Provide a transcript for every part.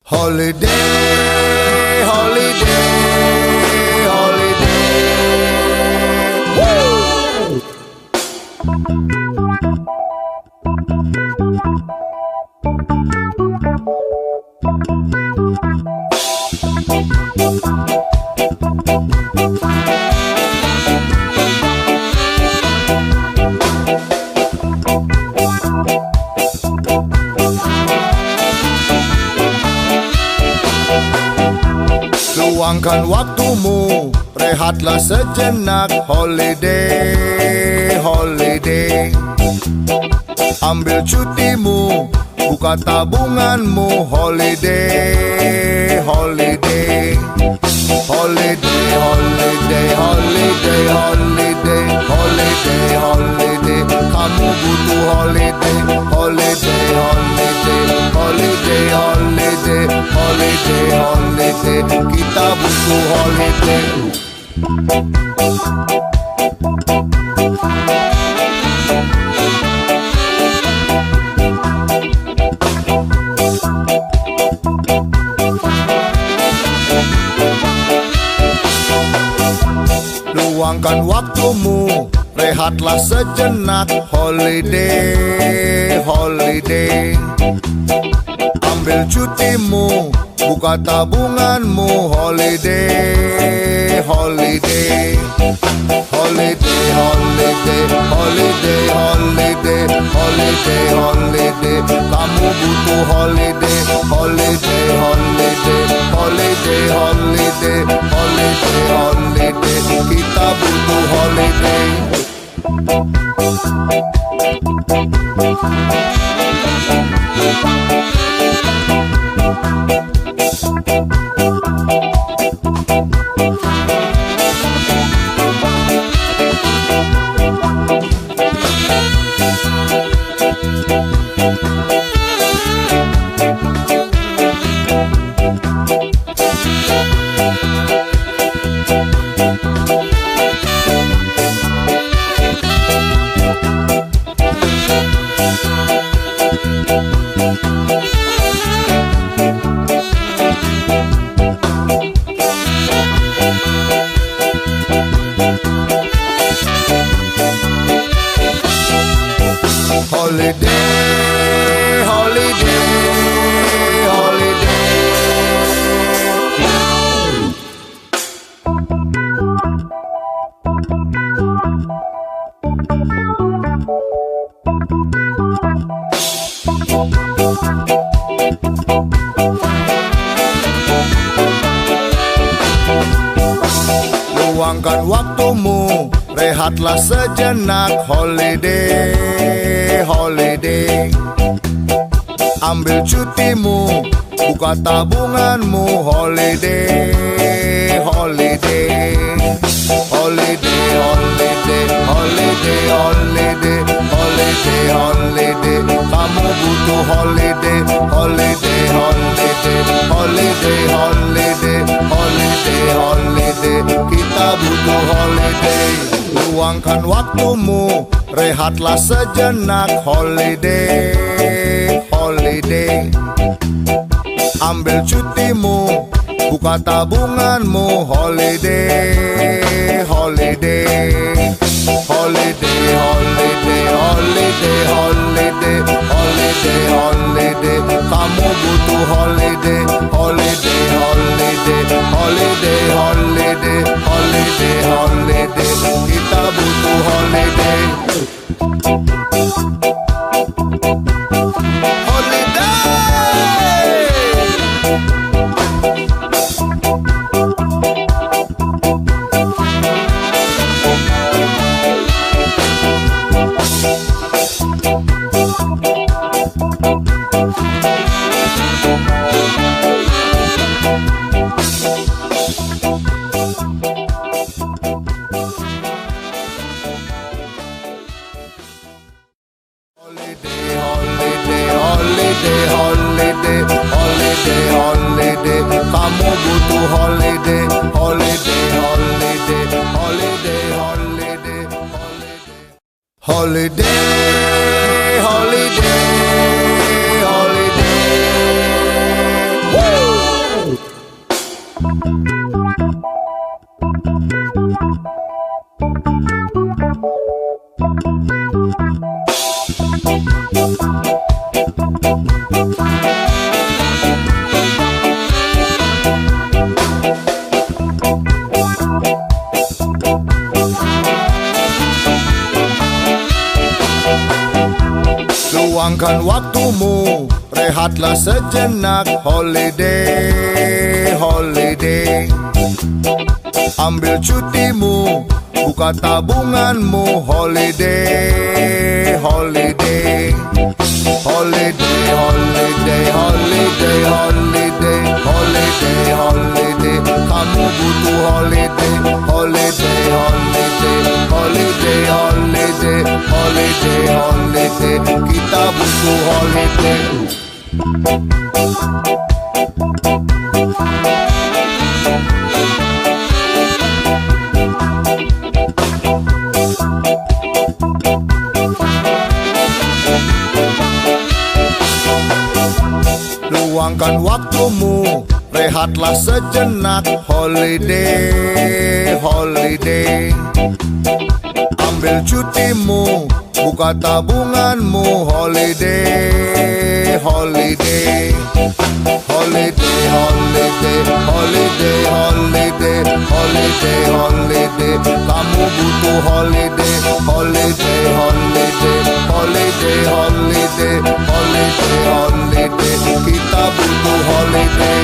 Holiday, holiday, holiday. Woo! Luangkan waktumu, rehatlah sejenak. Holiday, holiday. Ambil cutimu, buka tabunganmu. Holiday, holiday. Holiday, holiday, holiday, holiday. Holiday, holiday. Kamu butuh holiday. Holiday, holiday. Holiday, holiday. Holiday, holiday. Kita butuh holiday. Luangkan waktumu, rehatlah sejenak. Holiday, holiday. Ambil cutimu, buka tabunganmu. Holiday, holiday. Holiday, holiday, holiday, holiday. Holiday, holiday. Kamu butuh holiday. Holiday, holiday. Holiday, holiday. Holiday, holiday. Kita butuh holiday. Holiday, holiday, holiday. Luangkan waktumu, rehatlah sejenak. Holiday, holiday. Ambil cutimu, buka tabunganmu. Holiday, holiday. Holiday, holiday, holiday, holiday. Holiday, holiday. Kamu butuh holiday. Holiday, holiday. Holiday, holiday. Holiday, holiday. Kita butuh holiday. Luangkan waktumu, rehatlah sejenak. Holiday, holiday. Ambil cutimu, buka tabunganmu. Holiday, holiday. Holiday, holiday, holiday, holiday. Holiday, holiday. Kamu butuh holiday. Holiday, holiday. Holiday, holiday. Holiday, holiday. Kita butuh holiday. Luangkan waktumu, rehatlah sejenak. Holiday, holiday. Ambil cutimu, buka tabunganmu. Holiday, holiday. Holiday, holiday, holiday, holiday. Holiday, holiday. Kamu butuh holiday. Holiday, holiday. Holiday, holiday. Holiday, holiday. Kita butuh holiday. Luangkan waktumu, rehatlah sejenak. Holiday, holiday. Ambil cutimu, buka tabunganmu. Holiday, holiday. Holiday, holiday, holiday, holiday. Holiday, holiday. Kamu butuh holiday. Holiday, holiday. Holiday, holiday. Holiday, holiday. Kita butuh holiday.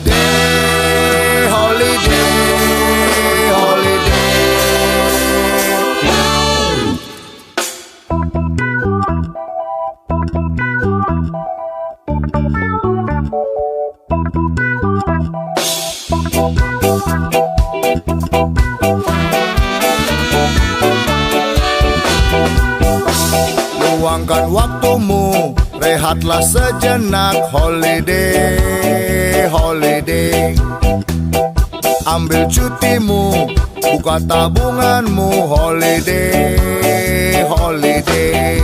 Holiday, holiday, holiday. Luangkan waktumu, rehatlah sejenak. Holiday, holiday. Ambil cutimu, buka tabunganmu. Holiday, holiday.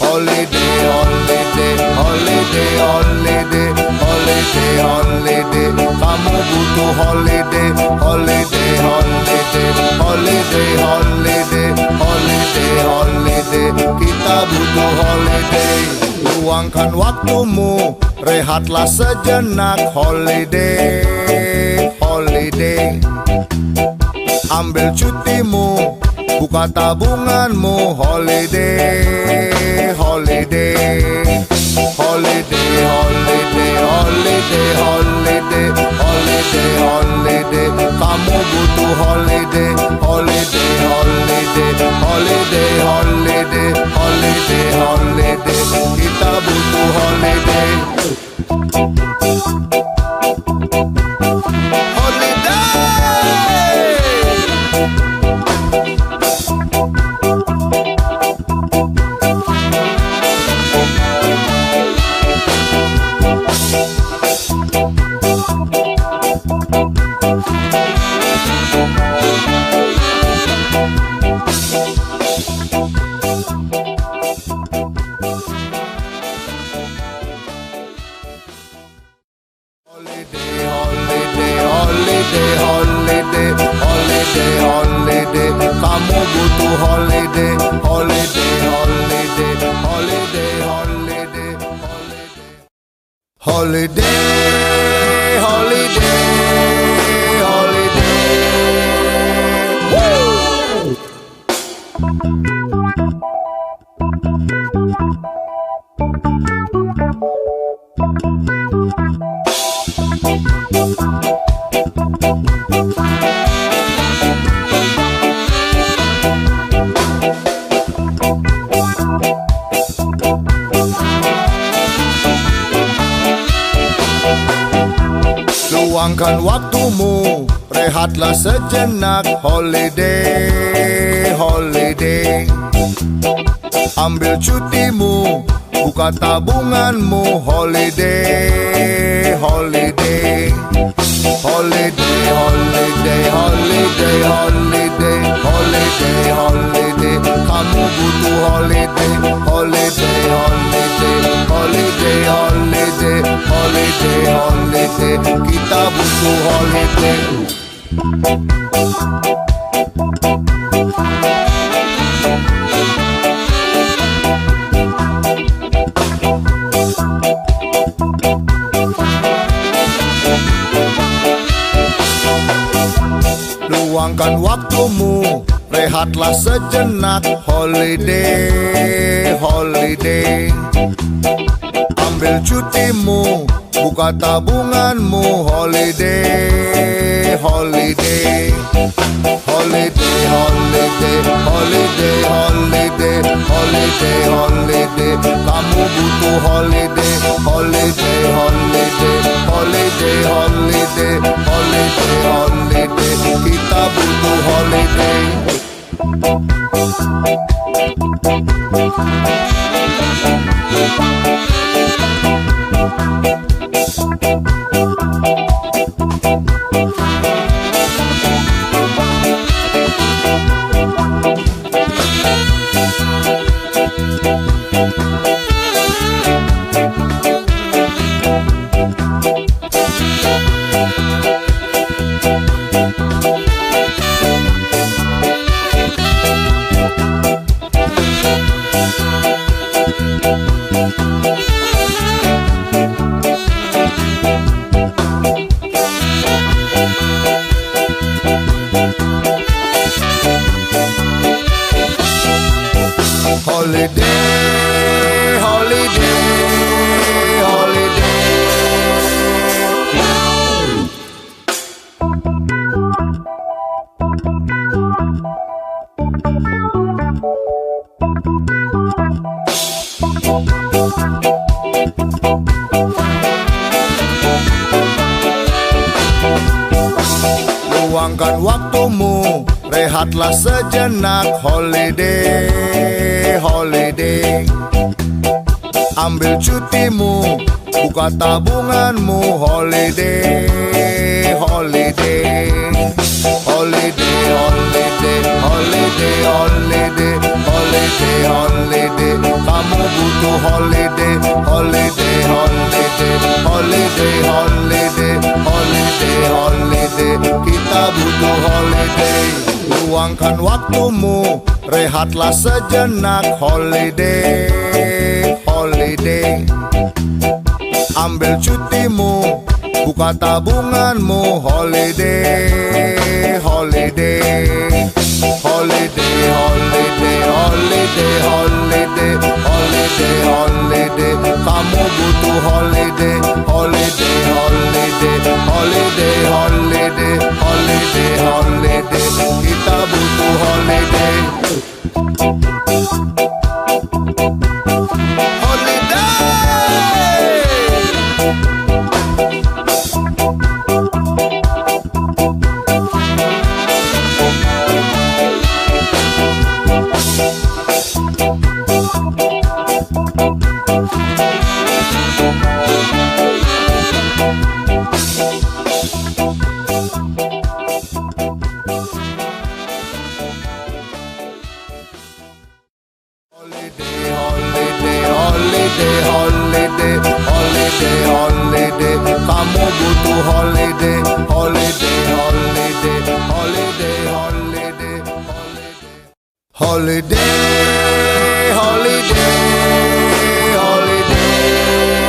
Holiday, holiday, holiday, holiday. Holiday, holiday. Kamu butuh holiday. Holiday, holiday. Holiday, holiday. Holiday, holiday. Kita butuh holiday. Luangkan waktumu, rehatlah sejenak. Holiday, holiday. Ambil cutimu, buka tabunganmu. Holiday, holiday. Holiday, holiday, holiday, holiday. Holiday, holiday. Kamu butuh holiday. Holiday, holiday. Holiday, holiday. Holiday, holiday. Kita butuh holiday. Holiday, holiday. Kamu butuh holiday. Holiday, holiday. Holiday, holiday. Holiday, holiday, holiday. Woo! Luangkan waktumu, rehatlah sejenak. Holiday, holiday. Ambil cutimu, buka tabunganmu. Holiday, holiday, holiday, holiday, holiday, holiday, holiday, holiday. Kamu butuh holiday, holiday, holiday, holiday, holiday, holiday, holiday. Kita butuh holiday. Luangkan waktumu, rehatlah sejenak. Holiday, holiday. Ambil cutimu, buka tabunganmu. Holiday, holiday, holiday, holiday, holiday, holiday, holiday, holiday. Kamu butuh holiday, holiday, holiday, holiday, holiday, holiday, holiday. Kita butuh holiday. Holiday, holiday, holiday. Luangkan waktumu, rehatlah sejenak. Holiday, holiday. Ambil cutimu, buka tabunganmu. Holiday, holiday, holiday, holiday, holiday, holiday, holiday, holiday. Kamu butuh holiday, holiday, holiday, holiday, holiday, holiday, holiday. Kita butuh holiday. Luangkan waktumu, rehatlah sejenak. Holiday, holiday. Ambil cutimu, buka tabunganmu. Holiday, holiday, holiday, holiday, holiday, holiday, holiday, holiday. Kamu butuh holiday, holiday, holiday, holiday, holiday, holiday, holiday. Kita butuh holiday. Holiday, holiday, holiday. Kamu butuh holiday, holiday, holiday, holiday, holiday, holiday, holiday, holiday, holiday.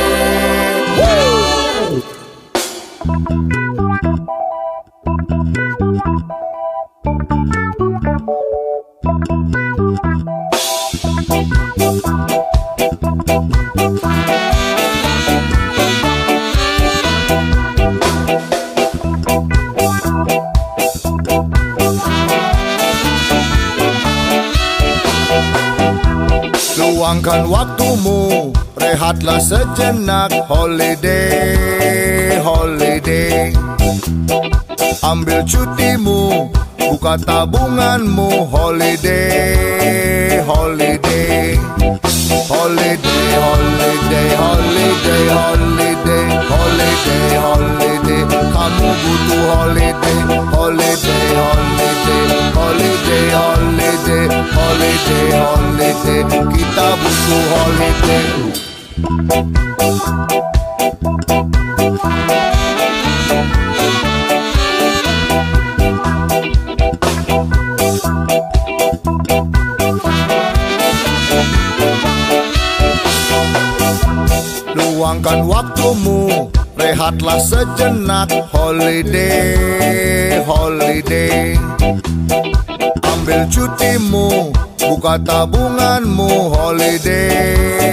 Luangkan waktumu, rehatlah sejenak. Holiday, holiday. Ambil cutimu, buka tabunganmu. Holiday, holiday, holiday, holiday, holiday, holiday, holiday, holiday. Kamu butuh holiday, holiday, holiday, holiday, holiday, holiday, holiday. Kita butuh holiday. Luangkan waktumu, rehatlah sejenak. Holiday, holiday. Ambil cutimu, buka tabunganmu. Holiday.